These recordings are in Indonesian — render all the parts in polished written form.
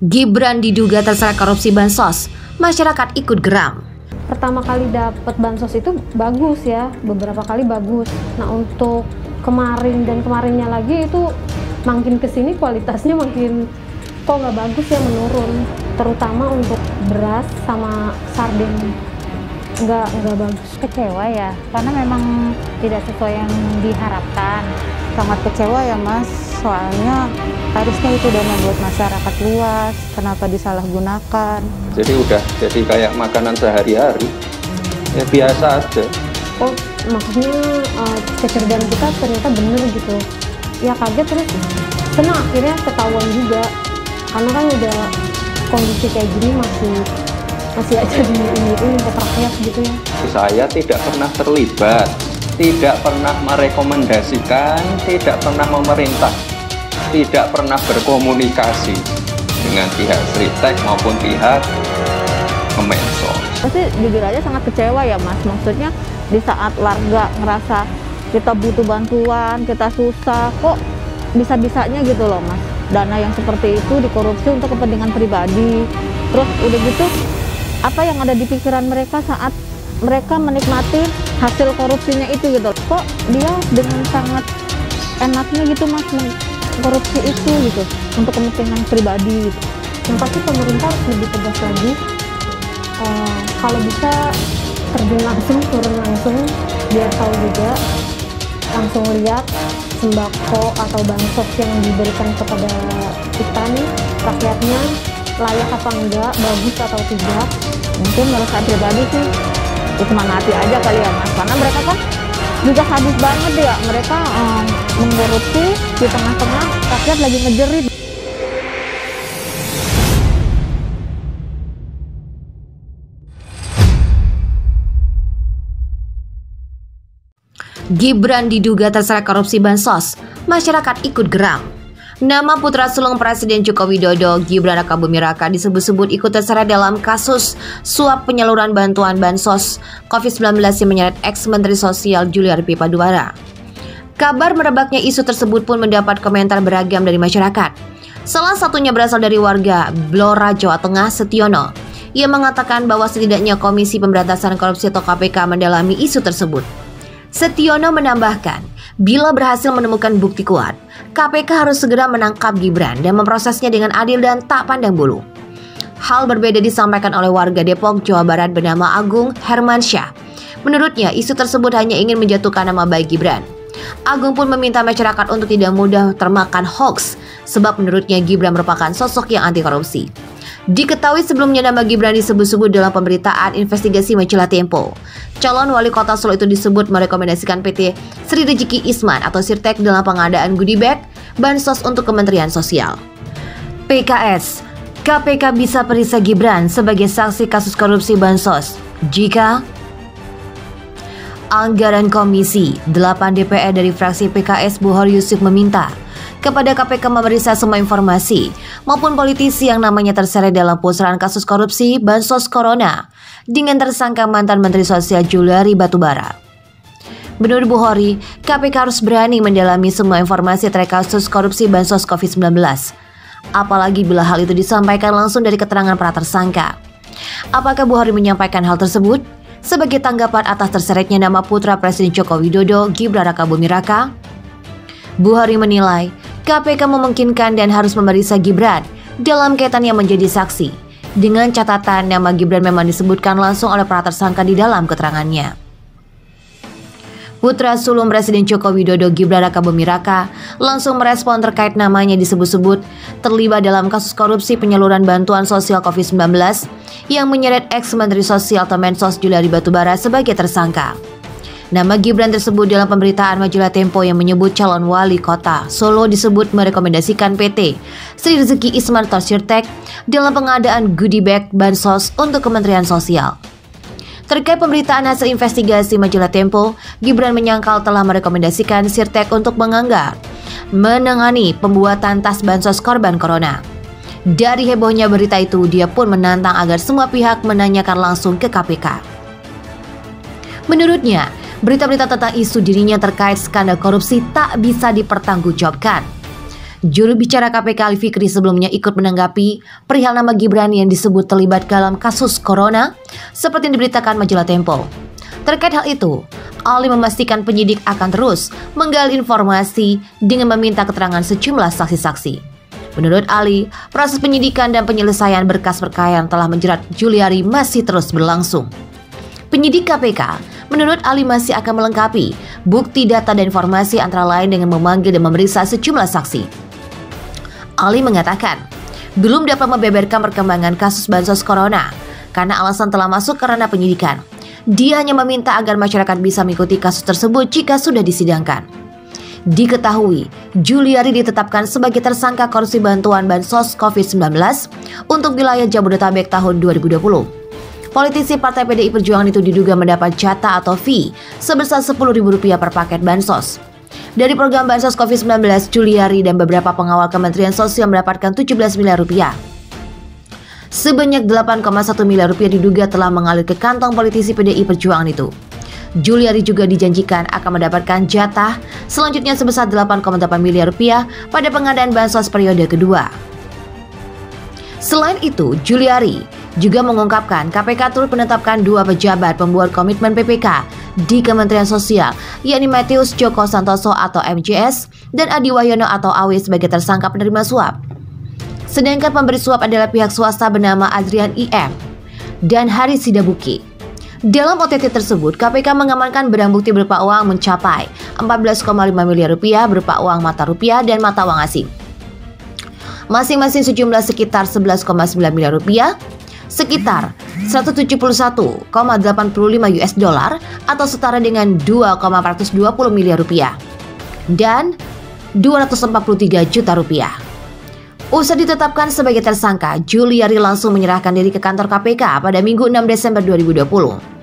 Gibran diduga terseret korupsi bansos, masyarakat ikut geram. Pertama kali dapat bansos itu bagus ya, beberapa kali bagus. Nah untuk kemarin dan kemarinnya lagi itu makin kesini kualitasnya makin kok nggak bagus ya, menurun. Terutama untuk beras sama sarden nggak bagus. Kecewa ya, karena memang tidak sesuai yang diharapkan. Sangat kecewa ya Mas, soalnya harusnya itu dana buat masyarakat luas, kenapa disalahgunakan? Jadi udah jadi kayak makanan sehari-hari, ya biasa aja. Oh maksudnya kecerdasan kita ternyata bener gitu. Ya kaget, terus senang akhirnya ketahuan juga. Karena kan udah kondisi kayak gini masih aja ini ke rakyat gitu ya. Saya tidak pernah terlibat, tidak pernah merekomendasikan, tidak pernah memerintah, tidak pernah berkomunikasi dengan pihak Sritek maupun pihak Kemensos. Pasti jujur aja sangat kecewa ya Mas, maksudnya di saat warga ngerasa kita butuh bantuan, kita susah, kok bisa-bisanya gitu loh Mas. Dana yang seperti itu dikorupsi untuk kepentingan pribadi. Terus udah gitu, apa yang ada di pikiran mereka saat mereka menikmati hasil korupsinya itu gitu. Kok dia dengan sangat enaknya gitu Mas korupsi itu gitu untuk kepentingan pribadi gitu. Yang pasti pemerintah harus lebih tegas lagi. Kalau bisa terjun langsung, turun langsung, biar tahu juga, langsung lihat sembako atau bansos yang diberikan kepada kita nih, rakyatnya layak apa enggak, bagus atau tidak. Mungkin menurut saya pribadi sih disemangati aja kali ya Mas, karena mereka kan juga sadis banget ya, mereka mengkorupsi di tengah-tengah rakyat lagi ngejerit. Gibran diduga terseret korupsi bansos, masyarakat ikut geram. Nama putra sulung Presiden Joko Widodo, Gibran Rakabuming Raka, disebut-sebut ikut terseret dalam kasus suap penyaluran bantuan bansos COVID-19 yang menyeret ex-Menteri Sosial Juliari Batubara. Kabar merebaknya isu tersebut pun mendapat komentar beragam dari masyarakat. Salah satunya berasal dari warga Blora, Jawa Tengah, Setiono. Ia mengatakan bahwa setidaknya Komisi Pemberantasan Korupsi atau KPK mendalami isu tersebut. Setiono menambahkan, bila berhasil menemukan bukti kuat, KPK harus segera menangkap Gibran dan memprosesnya dengan adil dan tak pandang bulu. Hal berbeda disampaikan oleh warga Depok, Jawa Barat bernama Agung Hermansyah. Menurutnya, isu tersebut hanya ingin menjatuhkan nama baik Gibran. Agung pun meminta masyarakat untuk tidak mudah termakan hoax, sebab menurutnya Gibran merupakan sosok yang anti korupsi. Diketahui sebelumnya nama Gibran disebut-sebut dalam pemberitaan investigasi majalah Tempo. Calon wali kota Solo itu disebut merekomendasikan PT Sri Rezeki Isman atau Sirtek dalam pengadaan goodie bag bansos untuk Kementerian Sosial. PKS, KPK bisa periksa Gibran sebagai saksi kasus korupsi bansos jika anggaran Komisi 8 DPR dari fraksi PKS Buhori Yusuf meminta kepada KPK memeriksa semua informasi maupun politisi yang namanya terseret dalam pusaran kasus korupsi bansos corona dengan tersangka mantan Menteri Sosial Juliari Batubara. Menurut Buhori, KPK harus berani mendalami semua informasi terkait kasus korupsi bansos COVID-19. Apalagi bila hal itu disampaikan langsung dari keterangan para tersangka. Apakah Buhori menyampaikan hal tersebut sebagai tanggapan atas terseretnya nama putra Presiden Joko Widodo, Gibran Rakabuming Raka? Buhori menilai KPK memungkinkan dan harus memeriksa Gibran dalam kaitannya menjadi saksi. Dengan catatan nama Gibran memang disebutkan langsung oleh para tersangka di dalam keterangannya. Putra sulung Presiden Joko Widodo, Gibran Rakabuming Raka, langsung merespon terkait namanya disebut-sebut terlibat dalam kasus korupsi penyaluran bantuan sosial COVID-19 yang menyeret ex-Menteri Sosial atau Mensos Juliari Batubara sebagai tersangka. Nama Gibran tersebut dalam pemberitaan majalah Tempo yang menyebut calon wali kota Solo disebut merekomendasikan PT Sri Rezeki Isman atau Sirtek dalam pengadaan goodie bag bansos untuk Kementerian Sosial. Terkait pemberitaan hasil investigasi majalah Tempo, Gibran menyangkal telah merekomendasikan Sirtek untuk menangani pembuatan tas bansos korban corona. Dari hebohnya berita itu, dia pun menantang agar semua pihak menanyakan langsung ke KPK. Menurutnya, berita-berita tentang isu dirinya terkait skandal korupsi tak bisa dipertanggungjawabkan. Juru bicara KPK Ali Fikri sebelumnya ikut menanggapi perihal nama Gibran yang disebut terlibat dalam kasus corona seperti yang diberitakan majalah Tempo. Terkait hal itu, Ali memastikan penyidik akan terus menggali informasi dengan meminta keterangan sejumlah saksi-saksi. Menurut Ali, proses penyidikan dan penyelesaian berkas perkara yang telah menjerat Juliari masih terus berlangsung. Penyidik KPK menurut Ali masih akan melengkapi bukti, data, dan informasi antara lain dengan memanggil dan memeriksa sejumlah saksi. Ali mengatakan, belum dapat membeberkan perkembangan kasus bansos corona karena alasan telah masuk ke ranah penyidikan. Dia hanya meminta agar masyarakat bisa mengikuti kasus tersebut jika sudah disidangkan. Diketahui, Juliari ditetapkan sebagai tersangka korupsi bantuan bansos COVID-19 untuk wilayah Jabodetabek tahun 2020. Politisi Partai PDI Perjuangan itu diduga mendapat jatah atau fee sebesar Rp10.000 per paket bansos. Dari program bansos COVID-19, Juliari dan beberapa pengawal Kementerian Sosial mendapatkan Rp17 miliar. Sebanyak Rp8,1 miliar diduga telah mengalir ke kantong politisi PDI Perjuangan itu. Juliari juga dijanjikan akan mendapatkan jatah selanjutnya sebesar Rp8,8 miliar pada pengadaan bansos periode kedua. Selain itu, Juliari juga mengungkapkan KPK turut menetapkan 2 pejabat pembuat komitmen PPK di Kementerian Sosial, yakni Matius Joko Santoso atau MJS dan Adi Wahyono atau Awi sebagai tersangka penerima suap. Sedangkan pemberi suap adalah pihak swasta bernama Adrian IM dan Haris Sidabuki. Dalam OTT tersebut, KPK mengamankan barang bukti berupa uang mencapai Rp14,5 miliar berupa uang mata rupiah dan mata uang asing. Masing-masing sejumlah sekitar Rp11,9 miliar, sekitar 171,85 US dollar atau setara dengan 2,420 miliar rupiah dan 243 juta rupiah. Usai ditetapkan sebagai tersangka, Juliari langsung menyerahkan diri ke kantor KPK pada Minggu 6 Desember 2020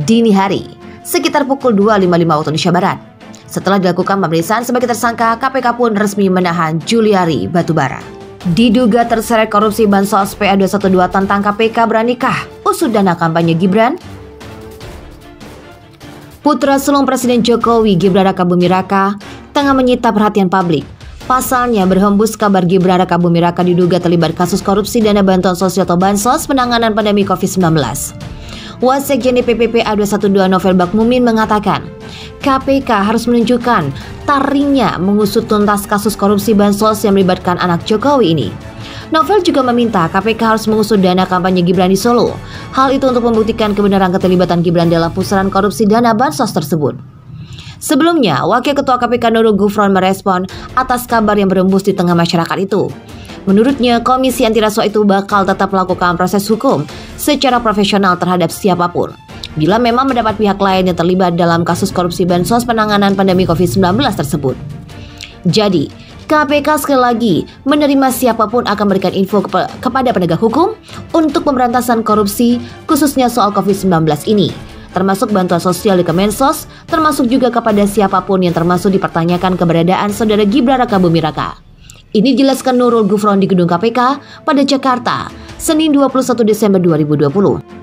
dini hari sekitar pukul 2.55 waktu Indonesia Barat. Setelah dilakukan pemeriksaan sebagai tersangka, KPK pun resmi menahan Juliari Batubara. Diduga terseret korupsi bansos PA212 tentang KPK beranikah usut dana kampanye Gibran? Putra sulung Presiden Jokowi, Gibran Rakabuming Raka, tengah menyita perhatian publik. Pasalnya berhembus kabar Gibran Rakabuming Raka diduga terlibat kasus korupsi dana bantuan sosial atau bansos penanganan pandemi COVID-19. Wasekjen DPP PA212 Novel Bakmumin mengatakan, KPK harus menunjukkan taringnya mengusut tuntas kasus korupsi bansos yang melibatkan anak Jokowi ini. Novel juga meminta KPK harus mengusut dana kampanye Gibran di Solo. Hal itu untuk membuktikan kebenaran keterlibatan Gibran dalam pusaran korupsi dana bansos tersebut. Sebelumnya, Wakil Ketua KPK Nurul Gufron merespon atas kabar yang berembus di tengah masyarakat itu. Menurutnya, Komisi Anti Rasuah itu bakal tetap melakukan proses hukum secara profesional terhadap siapapun bila memang mendapat pihak lain yang terlibat dalam kasus korupsi bansos penanganan pandemi COVID-19 tersebut. Jadi, KPK sekali lagi menerima siapapun akan memberikan info kepada penegak hukum untuk pemberantasan korupsi khususnya soal COVID-19 ini, termasuk bantuan sosial di Kemensos, termasuk juga kepada siapapun yang termasuk dipertanyakan keberadaan saudara Gibran Rakabuming Raka. Ini dijelaskan Nurul Gufron di gedung KPK pada Jakarta, Senin 21 Desember 2020.